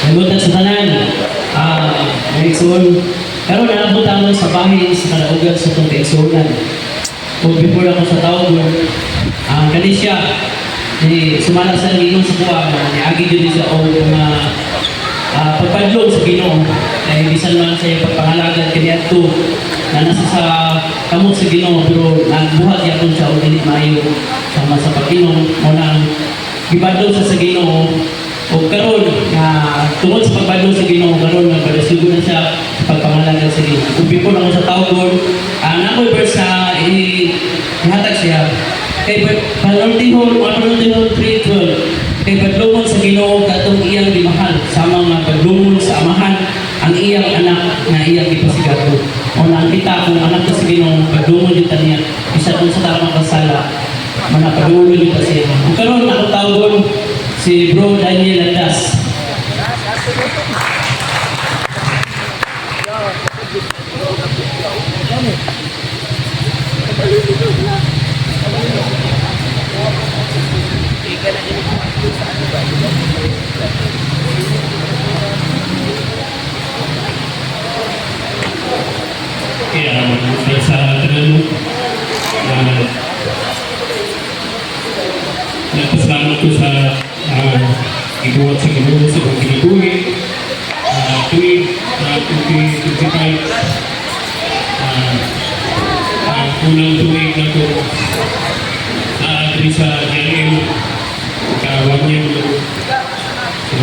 Nagutan sa tanan. Naigsoon. Pero nanabutan mo sa bahay sa kalaugan sa itong kaigsuunan. O before ako sa tawag mo, kani siya, sumala sa Ginoo sa buwan, niagi dito sa o mga pagpadlong sa Ginoo. Bisan man sa iyong pagpangalagan kaniya ito, na nasa sa kamot sa Ginoo, pero nagbuhat yapon siya o dili maayo sama sa pag-inom mo nang ibadlong sa Ginoo. O karon na tungod sa pagbadlong sa Ginoo, karon nagpadasigo na siya sa pagpangalagan sa Ginoo. Kung before ako sa tawgon, nakoy verse na ihatag siya. Kay panultihon 3:12, kay padlungon sa Ginoo katong iyang gimahal, sama nga padlungon sa amahan ang iyang anak nga iyang ipasigato. O nang kita kung anak ko sa Ginoo, padlungon din niya, isa kung sa tamang kasala, manapadulong din pa siya. Kung karon ako tawgon si Bro Daniel Landas. Kaya sa tanong napasalamat ko sa ibuhat sa Ginoo sa mga kinabuhi tuwing 2025 ang unang tuwing na ko sa JLM kawan niya so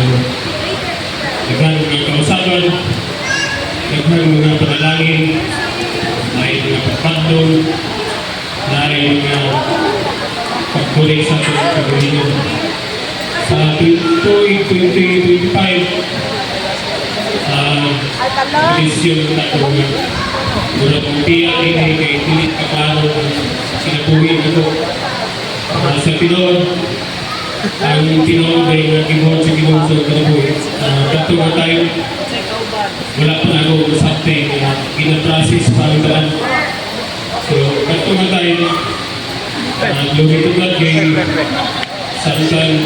naghan mga kausaban, naghan mga panalangin, may mga pagpandong, may mga pagkulik sa ating kagalingan. Sa 2025, desisyon na ito nga. Mula kong tiyak ini kay tilit kaklaro ang sinabuhin ito. Sa Pinoy, ang Pinoy ay nag-ibuhat sa Ginoo sa kinabuhin. Dato nga tayo, wala pa na ako something gina-process pa ang daan. So, dato nga tayo, lumitugan kay Santan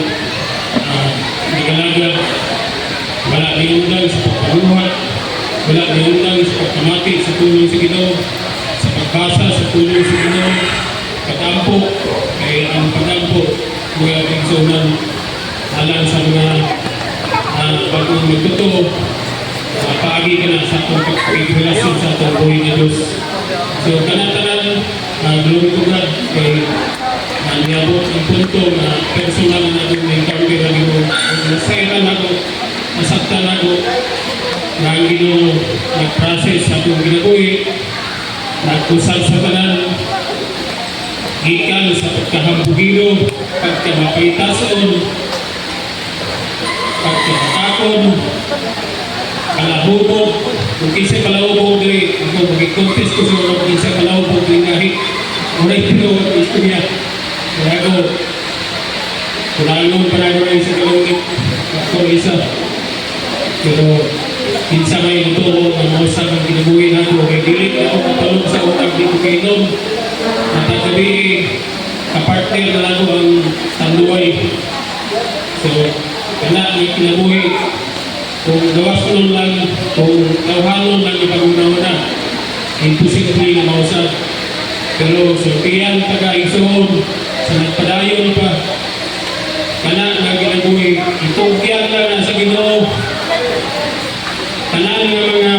Nagalaga, wala niundang sa pagpaluhat, wala niundang sa pagkamati sa tulong sa Ginoo, sa pagbasa sa tulong sa Ginoo, patampo, kaya ang patampo, mga pagsunan, alam sa mga bagong magtotoo, paagi ka na sa itong pagkikilasyon sa itong buhay na Diyos. So, kanatanan, glory to God, kay niyabot ang punto na personal na itong encounter na Ginoo. Nasaitan ako, nasaktan ako, na ang Ginoo nag-process sa itong ginabuhi, nagkusal sa tanan, gikan sa pagkahambugino, pagkamapaytason, pagkamakakon, kalahubog, kung kinsa kalahubog diri, ako mag-contest ko sa kung kinsa kalahubog diri kahit unay tinuod ang istorya. Kaya ako, kulangon pa na ko sa kalungit, ako isa. Pero, kinsa may ito, ang mausap ang kinabuhi na ako, kay dilit na ako kapalong sa utang dito kay Nom. Natagabi, kapartner na ako ang tanduay. So, kana may kinabuhi, kung gawas ko lang, kung tawhanon lang ipag-una-una, imposible na mausap. Pero sultihan taga-igsoon, sa nagpadayon pa, kana nga ginabuhi, itugyan lang na sa Ginoo. Kana nga mga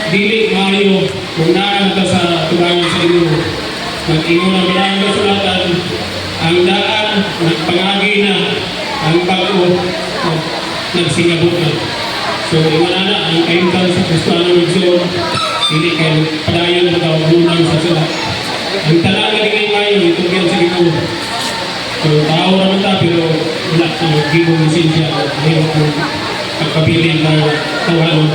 dili maayo, kung naan ka sa tubangan sa Ginoo. Nag-ingon ang bilang kasulatan, ang daan, nagpangagi na, ang bago, nagsingabot na. So, iwan na, ang kaintan sa Kristiyano Igsoon, hindi kayo padayon na tawag sa sila. Ang talaga din ngayon, itong yan sa Ginoo. So, tao naman ta, pero wala sa Ginoo siya, ngayon kung pagpabilin na tawanon.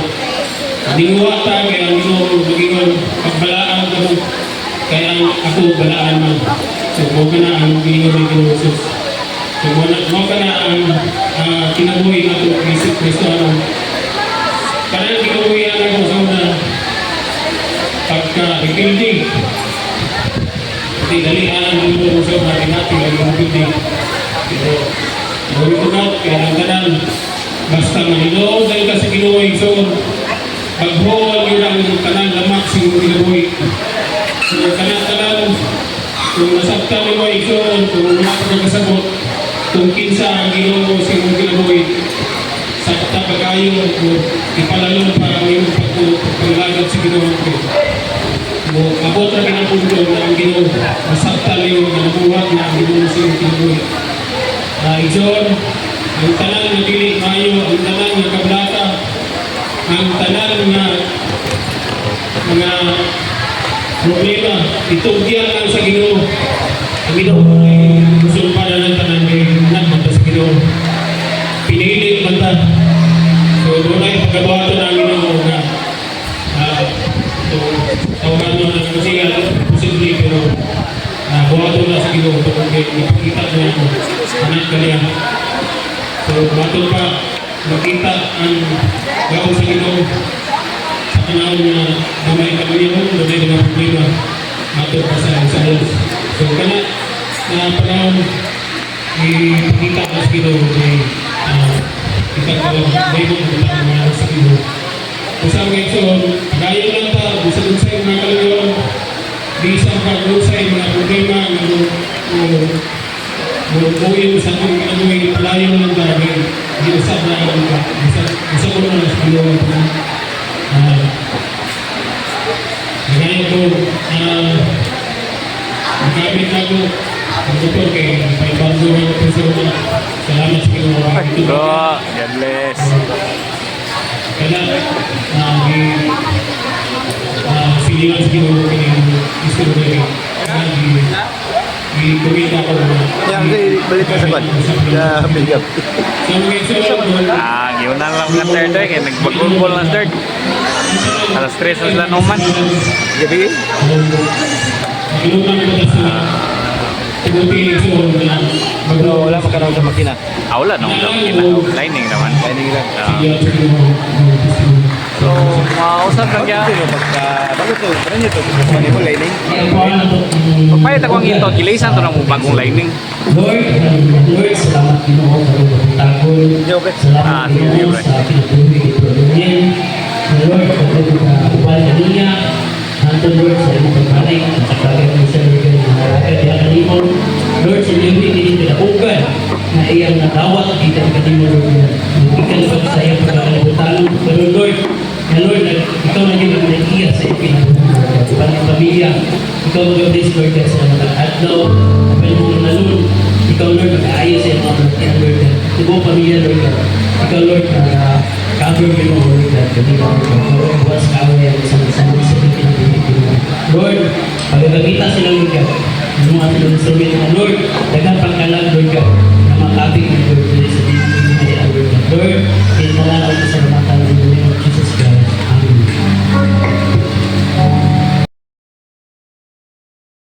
Ninguha ta, kaya ang Ginoo mag-ingon, pagbalaan ka mo, kaya ako balaan mo. So, mo ka na ang gingon ng Ginoo Jesus. So, mo ka na ang kinabuhi na ito, Isip Kristiyano. Kaya kinabuhi na ako sa una, pagka-building. Hindi, dalihan ang Ginoo sa una, natin ang building. Pero, gawin ko na, kaya ang tanan, basta manilood dahil ka sa Ginoo igsoon. Paghuwag yun ang kanang lamak sa iyong kinabuhi. So, kanang kung nasabtan mo igsoon, kung wala ka pagkasabot, kung kinsa ang Ginoo sa iyong kinabuhi, sakta pag-ayo, ipalalong pa ang iyong pagpaglagat sa Ginoo. Mo abot ra kanang punto na ang Ginoo masabtan niyo na nabuhat na ang Ginoo sa iyong kinabuhi. Igsoon, ang tanan na dili maayo, ang tanan na kablata, ang tanan na mga problema, itugyan lang sa Ginoo. Ang Ginoo ay musulpanan ng tanan kay anak man ta sa Ginoo. Pinili man ta. So doon ay pagkabato na ang Ginoo na tawagan mo na kasi posible pero buhato na sa Ginoo ito kung ipakita na ako anak ka niya. So bato pa makita ang gawin sa Ginoo sa panahon na damay ka niya damay mga problema bato pa sa Diyos. So kana na panahon ipakita na sa Ginoo kita ka may mga mga sa Ginoo. Usang ngayon, gaya lang ta, gusto dun sa mga kalayon, di isang pagod sa mga problema, bukuin sa mga kalayon, palayon lang dahil, di usap na lang ka, isa ko na sa kalayon na, gaya ko, magkabit ako, ang doktor kay Paibanzo na ito sa mga, salamat sa kalayon. God bless. Kaya silihan sa Ginoo gusto ko rin i-kumita ko Yang balik na sa kwan. Na bigap. so mga Giunan lang mga third eh, kaya nagbagulbol ng third. Alas 3 na sila numan. Gabi. inuman ko na sila tubuti so Pero wala pa ka raw sa makina. Wala nung lining naman. Lining lang. So, mausap lang kaya. Pero pagka bago to, parang nito, kumain mo lining. Pagpayat ako ang ito, kilisan to ng bagong lining. Lord, salamat Ginoo sa pagtagol. Okay. Salamat sige, Ginoo bro. sa pinutuloy ni Prodonian. Lord, pagkakupal kaniya, Anton Lord, sa imong pagbalik, sa kagay mo sa Lord, na harapit niya kanimon. Lord, sa liwi, hindi pinakugan na iyang natawat, kita ang kanimon, Lord, ikan pa sa iyang pagkakalibutan. Pero Lord, ikaw na yung nag-iya sa iyong pinakugan. Pagkakang pamilya, ikaw mag-updates, Lord, sa mga adlaw, kapag mo nalun, ikaw, Lord, mag-aayos sa iyong mga pagkakang, Lord, sa buong pamilya, Lord, ikaw, Lord, cover mo yung Lord, kasi Lord, buwas kaway ang isang sa pinag-ibig, Lord, pagkakita sila, Lord, yung mga silang instrument, Lord, dagang